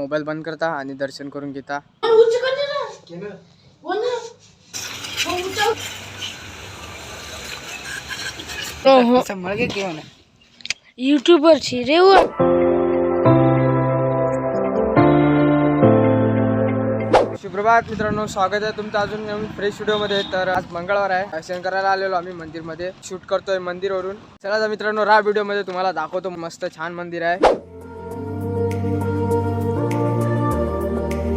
Mobile बंद करता आणि दर्शन करून घेता. यूट्यूबर छी रे वो. सुप्रभात मित्रांनो, स्वागत आहे तुमचं अजून नवीन फ्रेश व्हिडिओमध्ये. तर आज मंगळवार आहे, दर्शन करायला आलेलो आम्ही मंदिरमध्ये. शूट करतोय मंदिरवरून. चला तर मित्रांनो, रा व्हिडिओमध्ये तुम्हाला दाखवतो. मस्त छान मंदिर आहे.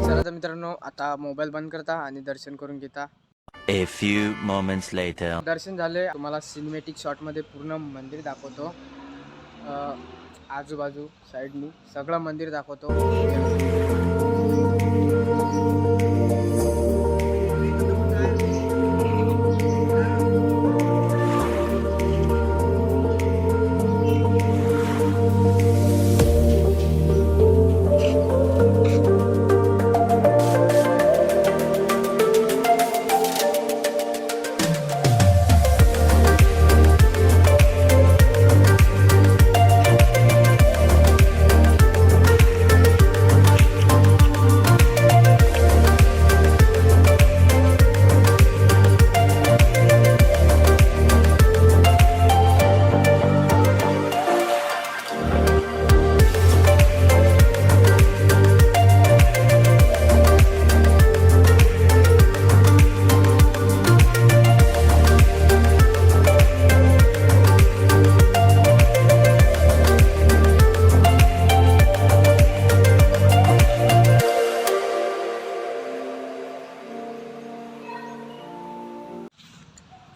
चला तर मित्रांनो, आता मोबाईल बंद करता आणि दर्शन करून घेता. A few moments later. दर्शन झाले. तुम्हाला सिनेमॅटिक शॉट मध्ये पूर्ण मंदिर दाखवतो. आजूबाजू साईडनी सगळं मंदिर दाखवतो.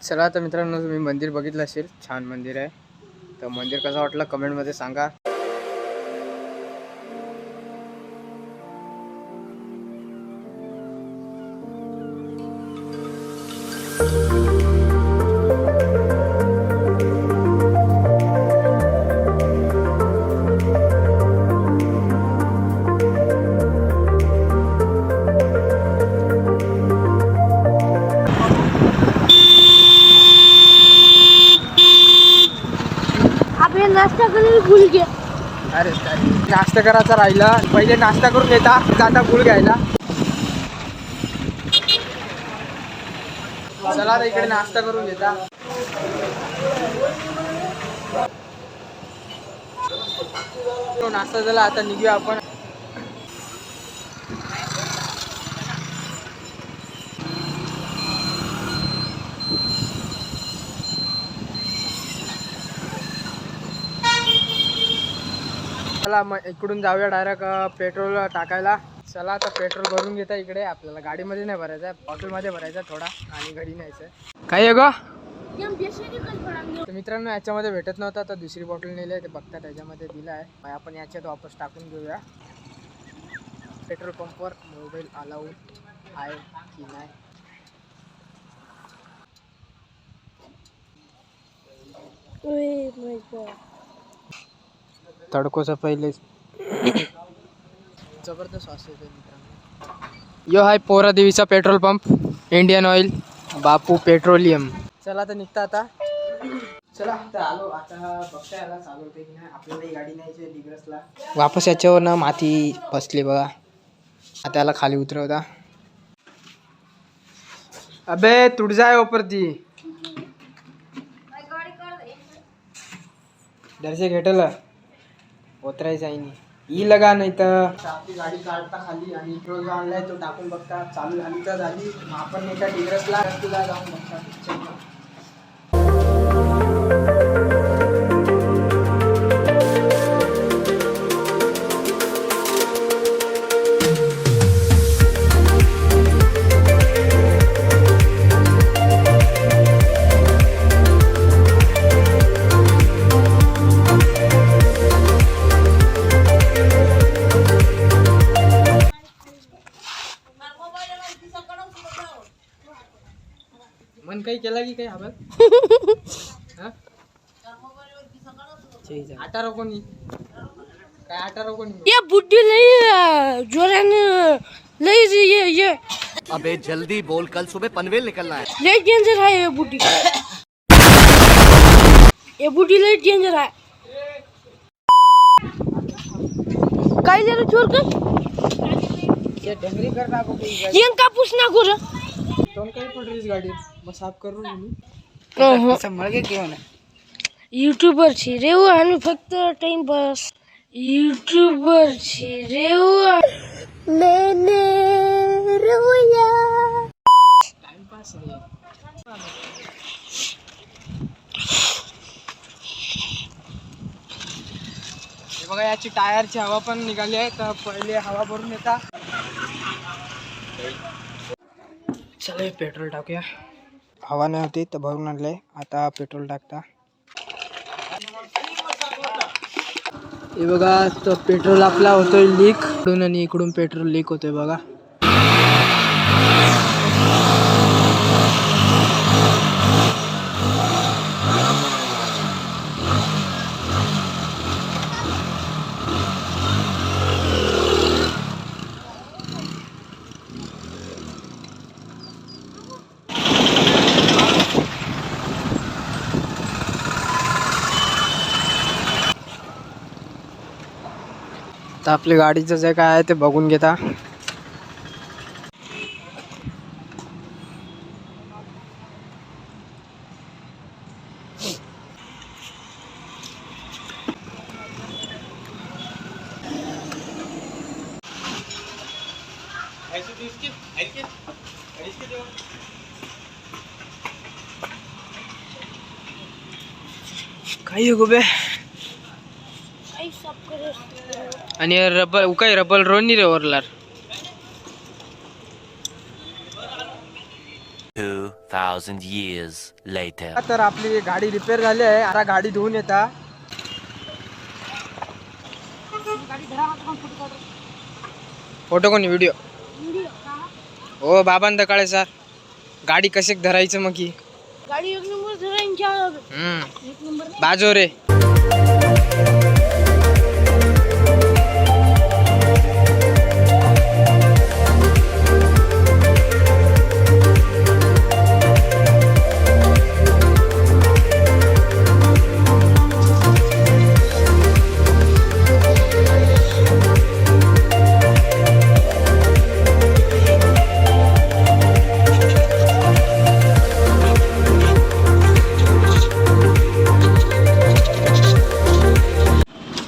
चला तर मित्रांनो, तुम्ही मंदिर बघितलं असेल, छान मंदिर आहे. तर मंदिर कसं वाटलं कमेंटमध्ये सांगा. नाश्ता करायला भूल गया. अरे काय नाश्ता करायचा राहिला. पहिले नाश्ता करून घेता, आता गुळ घ्यायला. चला तर इकडे नाश्ता करून घेता. नाश्ता झाला, आता निघूया आपण. चला मग इकडून जाऊया डायरेक्ट पेट्रोल टाकायला. चला आता पेट्रोल भरून घेता. इकडे आपल्याला गाडीमध्ये नाही भरायचं आहे, बॉटलमध्ये भरायचं थोडा आणि घरी न्यायचं. काय आहे ग? तर मित्रांनो, याच्यामध्ये भेटत नव्हता तर दुसरी बॉटल नेली आहे, ते बघता त्याच्यामध्ये दिलं आहे. आपण याच्यात वापस टाकून घेऊया. पेट्रोल पंपवर मोबाईल अलाउड आहे की नाही. तडकोचा पहिले जबरदस्त वास येतो मित्रांनो. यो हाय पोरा देवीचा पेट्रोल पंप, इंडियन ऑइल, बापू पेट्रोलियम. चला तर निघता आता. चला तर आलो. आता बघता याला चालू होते की नाही. आपल्याला ही गाडी न्यायची आहे डिग्रसला. वापस याच्यावर ना माती बसली बघा. आता याला खाली उतरवता. अबे तुट जाय वरती. दर्शक घेटल उतरायचं आहे नाही. ही लगा नाही तर आपली गाडी काढता खाली आणि पेट्रोल जो आणलाय तो टाकून बघता. चालू झाली तर झाली. आपण एका डिग्रसला रस्त्याला जाऊन बघता. मन काही केला की काही हवं. आटा कोणी काय आटा कोणी. ये बुड्ढी लई जोराने लई ये. अबे जल्दी बोल, कल सुबह पनवेल निकलना है. लई डेंजर है ये बुड्ढी. ये बुड्ढी लई डेंजर है. काय रे चोर कर ते डंगरी कर टाको की येन कापूस ना कर दोन काही पडलीस गाडी मग साफ करू मी संभाळ घे घेऊन युट्यूबर ची रेव आणि फक्त टाइमपास युट्यूबर ची रेव ले रेवया टाइमपास रे हे बघा याची टायरची हवा पण निघाली आहे तर पहिले हवा भरून येता चला हे पेट्रोल टाकूया हवा नाही होती तर भरून आणले आता पेट्रोल टाकता हे बघा तो पेट्रोल आपला होतोय लीक इकडून आणि इकडून पेट्रोल लीक होतोय बघा तर आपली गाडीचं जे काय आहे ते बघून घेता काही गोबे आणि रबल काय रबल रोनी रे ओरलार 2000 years later. तर आपली गाडी रिपेअर झाली आहे आता गाडी धुवून येता फोटो कोणी व्हिडिओ हो बाबांना दकाळे सर गाडी कशी धरायचं मग की गाडी एक नंबर धरायच्या एक नंबर बाजो रे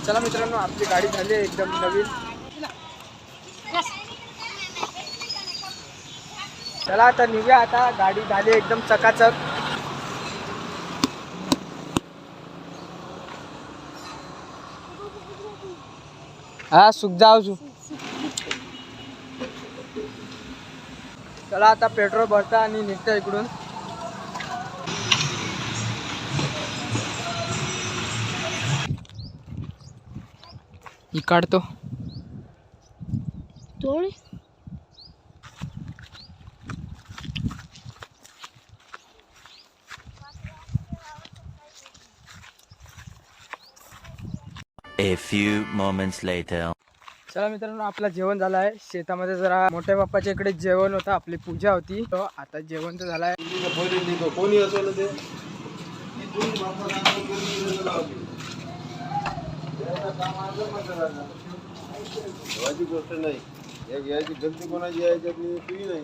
चला मित्रांनो आपली गाडी झाली आहे एकदम नवीन चला आता निघूया आता गाडी झाली एकदम चकाचक हा सुख जाऊ चला आता पेट्रोल भरता आणि निघता इकडून ही काढतो तोड A few moments later. चला मित्रांनो आपलं जेवण झालं आहे शेतामध्ये जरा मोठ्या बाप्पाच्या इकडे जेवण होतं आपली पूजा होती तो आता जेवण तर झालं आहे गोष्ट नाही एक याची गलती कोणाची आहे त्यातली तुझी नाही